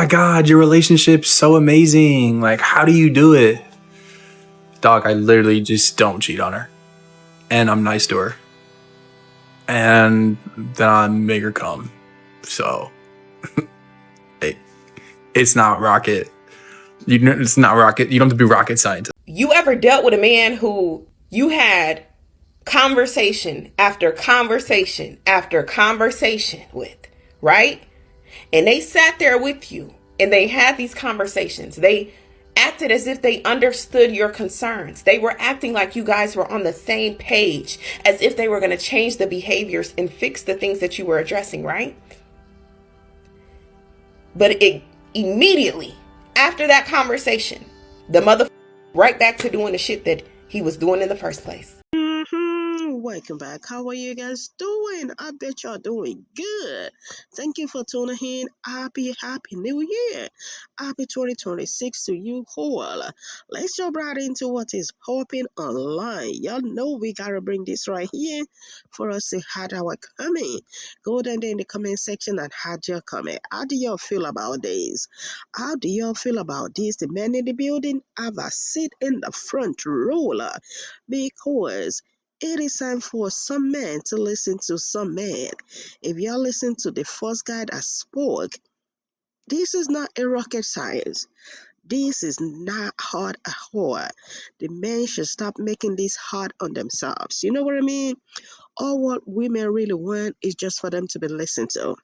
My God, your relationship's so amazing. Like, how do you do it? Dog, I literally just don't cheat on her. And I'm nice to her. And then I make her come. So, it's not rocket. It's not rocket. You don't have to be rocket scientist. You ever dealt with a man who you had conversation after conversation after conversation with, right? And they sat there with you and they had these conversations. They acted as if they understood your concerns. They were acting like you guys were on the same page, as if they were going to change the behaviors and fix the things that you were addressing, right? But it immediately after that conversation, the mother right back to doing the shit that he was doing in the first place. Welcome back. How are you guys doing? I bet y'all doing good. Thank you for tuning in. Happy New Year. Happy 2026 to you all. Let's jump right into what is popping online. Y'all know we gotta bring this right here for us to had our comment. Go down there in the comment section and had your comment. How do y'all feel about this? How do y'all feel about this? The men in the building have a seat in the front row because it is time for some men to listen to some men. If y'all listen to the first guy that spoke, this is not a rocket science. This is not hard at all. The men should stop making this hard on themselves. You know what I mean? All what women really want is just for them to be listened to.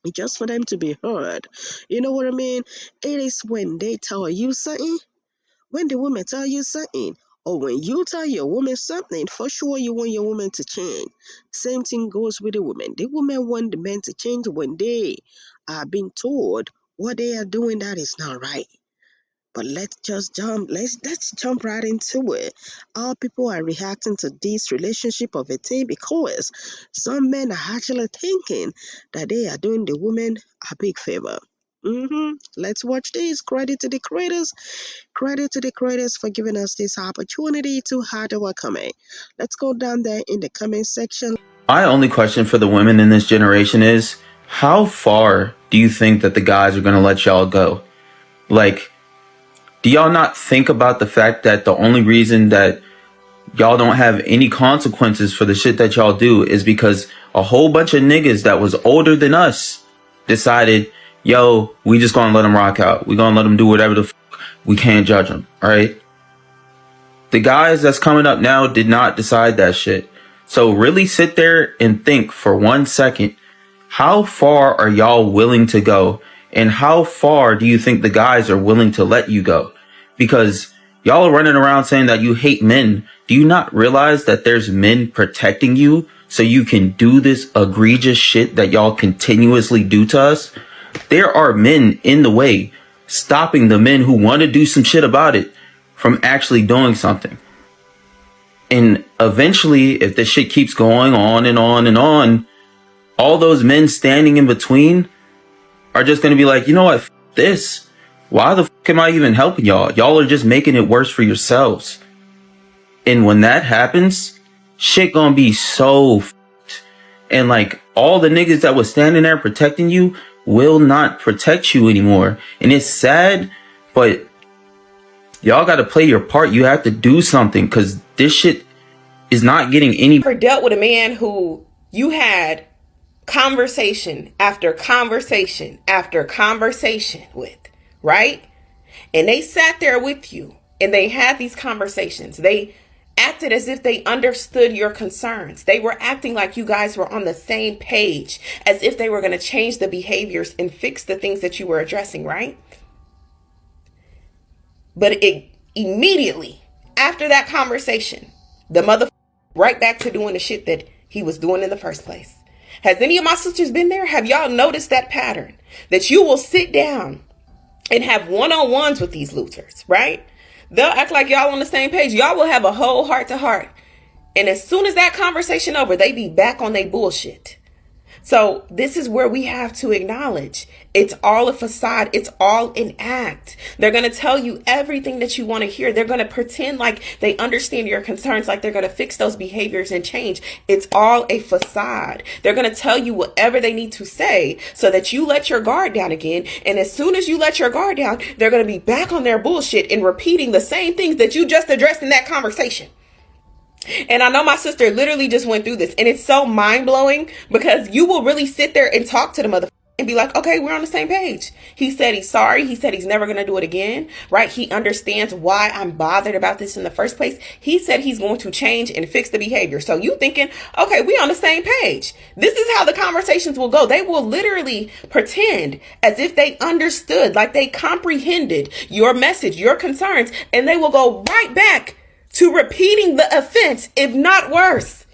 It's just for them to be heard. You know what I mean? It is when they tell you something, when the women tell you something, or when you tell your woman something, for sure you want your woman to change. Same thing goes with the women. The women want the men to change when they are being told what they are doing that is not right. But let's jump right into it. How people are reacting to this relationship of a thing, because some men are actually thinking that they are doing the women a big favor. Let's watch this. Credit to the creators. Credit to the creators for giving us this opportunity to have our comment. Let's go down there in the comment section. My only question for the women in this generation is, how far do you think that the guys are going to let y'all go? Like, do y'all not think about the fact that the only reason that y'all don't have any consequences for the shit that y'all do is because a whole bunch of niggas that was older than us decided, yo, we just gonna let them rock out. We gonna let them do whatever the fuck. We can't judge them, all right? The guys that's coming up now did not decide that shit. So really sit there and think for 1 second, how far are y'all willing to go? And how far do you think the guys are willing to let you go? Because y'all are running around saying that you hate men. Do you not realize that there's men protecting you so you can do this egregious shit that y'all continuously do to us? There are men in the way stopping the men who want to do some shit about it from actually doing something. And eventually, if this shit keeps going on and on and on, all those men standing in between are just going to be like, you know what, this. Why the fuck am I even helping y'all? Y'all are just making it worse for yourselves. And when that happens, shit gonna be so fucked. And like, all the niggas that was standing there protecting you will not protect you anymore. And it's sad, but y'all gotta play your part. You have to do something, because this shit is not getting any. Ever dealt with a man who you had conversation after conversation after conversation with, right? And they sat there with you and they had these conversations. They acted as if they understood your concerns. They were acting like you guys were on the same page, as if they were going to change the behaviors and fix the things that you were addressing, right? But it immediately after that conversation, the mother right back to doing the shit that he was doing in the first place. Has any of my sisters been there? Have y'all noticed that pattern? That you will sit down and have one-on-ones with these losers, right? They'll act like y'all on the same page. Y'all will have a whole heart to heart. And as soon as that conversation over, they be back on their bullshit. So this is where we have to acknowledge it's all a facade. It's all an act. They're going to tell you everything that you want to hear. They're going to pretend like they understand your concerns, like they're going to fix those behaviors and change. It's all a facade. They're going to tell you whatever they need to say so that you let your guard down again. And as soon as you let your guard down, they're going to be back on their bullshit and repeating the same things that you just addressed in that conversation. And I know my sister literally just went through this, and it's so mind blowing because you will really sit there and talk to the motherfucker and be like, okay, we're on the same page. He said he's sorry. He said he's never going to do it again, right? He understands why I'm bothered about this in the first place. He said he's going to change and fix the behavior. So you thinking, okay, we on the same page. This is how the conversations will go. They will literally pretend as if they understood, like they comprehended your message, your concerns, and they will go right back to repeating the offense, if not worse.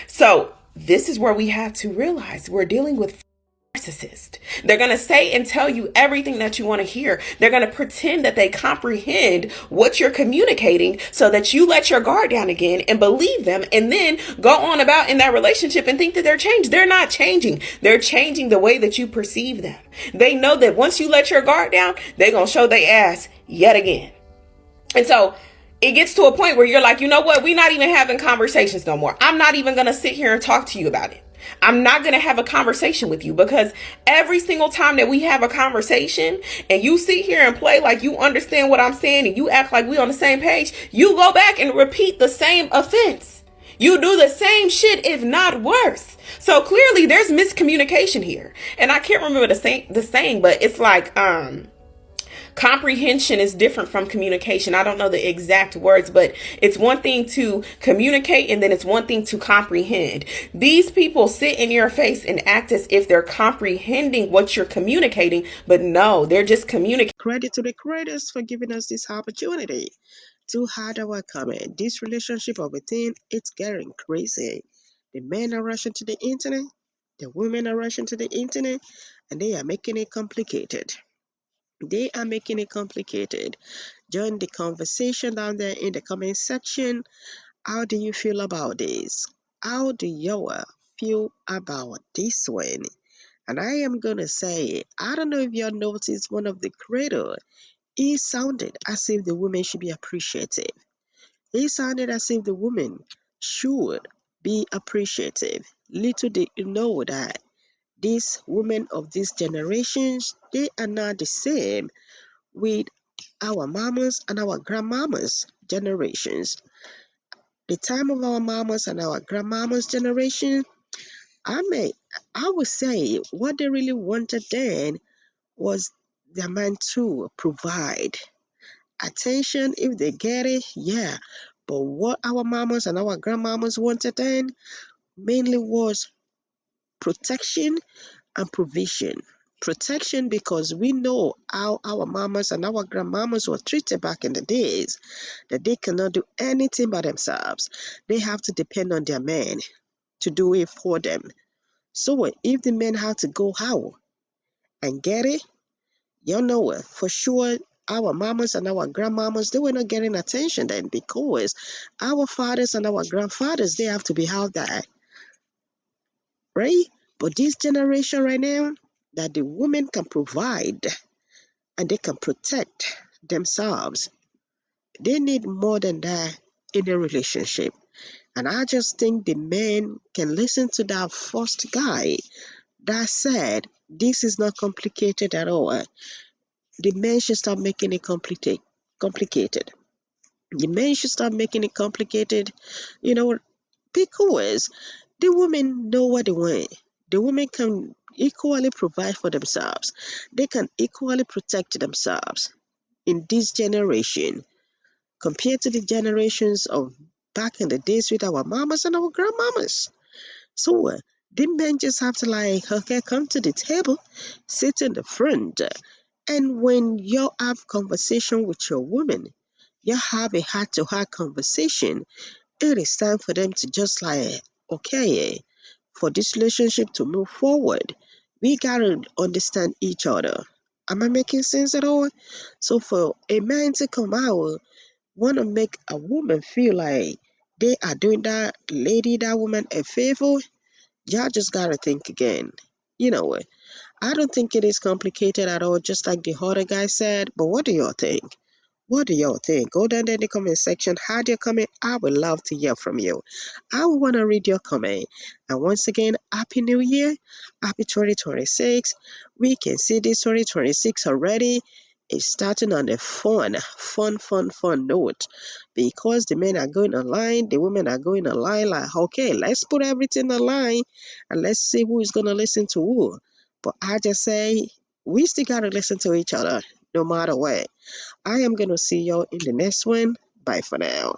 So this is where we have to realize we're dealing with narcissists. They're going to say and tell you everything that you want to hear. They're going to pretend that they comprehend what you're communicating so that you let your guard down again and believe them, and then go on about in that relationship and think that they're changed. They're not changing. They're changing the way that you perceive them. They know that once you let your guard down, they're going to show their ass yet again. And so it gets to a point where you're like, you know what? We're not even having conversations no more. I'm not even going to sit here and talk to you about it. I'm not going to have a conversation with you, because every single time that we have a conversation and you sit here and play like you understand what I'm saying and you act like we on the same page, you go back and repeat the same offense. You do the same shit, if not worse. So clearly there's miscommunication here. And I can't remember the saying, but it's like, comprehension is different from communication. I don't know the exact words, but it's one thing to communicate and then it's one thing to comprehend. These people sit in your face and act as if they're comprehending what you're communicating, but no, they're just communicating. Credit to the creators for giving us this opportunity to hide our comment. This relationship of within, it's getting crazy. The men are rushing to the internet, the women are rushing to the internet, and they are making it complicated. They are making it complicated. Join the conversation down there in the comment section. How do you feel about this? How do you feel about this one? And I am going to say, I don't know if you noticed one of the creators, he sounded as if the women should be appreciative. He sounded as if the women should be appreciative. Little did you know that these women of these generations, they are not the same with our mamas and our grandmamas generations. The time of our mamas and our grandmamas generation, I would say what they really wanted then was the man to provide attention if they get it, yeah. But what our mamas and our grandmamas wanted then mainly was protection and provision. Protection, because we know how our mamas and our grandmamas were treated back in the days, that they cannot do anything by themselves. They have to depend on their men to do it for them. So if the men have to go out and get it, you know it for sure. Our mamas and our grandmamas, they were not getting attention then, because our fathers and our grandfathers, they have to be out there, right? But this generation right now, that the women can provide and they can protect themselves, they need more than that in a relationship. And I just think the men can listen to that first guy that said, this is not complicated at all. The men should stop making it complicated. The men should stop making it complicated, you know, because the women know what they want. The women can equally provide for themselves. They can equally protect themselves in this generation compared to the generations of back in the days with our mamas and our grandmamas. So the men just have to like, okay, come to the table, sit in the front, and when you have conversation with your woman, you have a heart-to-heart conversation. It is time for them to just like, okay, for this relationship to move forward, we gotta understand each other. Am I making sense at all? So for a man to come out, want to make a woman feel like they are doing that lady, that woman a favor, Y'all just gotta think again. You know what? I don't think it is complicated at all, just like the other guy said. But what do y'all think? What do y'all think? Go down there in the comment section. Add your comment. I would love to hear from you. I want to read your comment. And once again, Happy New Year. Happy 2026. We can see this 2026 already is starting on a fun note. Because the men are going online, the women are going online. Like, okay, let's put everything online and let's see who is going to listen to who. But I just say, we still got to listen to each other no matter what. I am going to see y'all in the next one. Bye for now.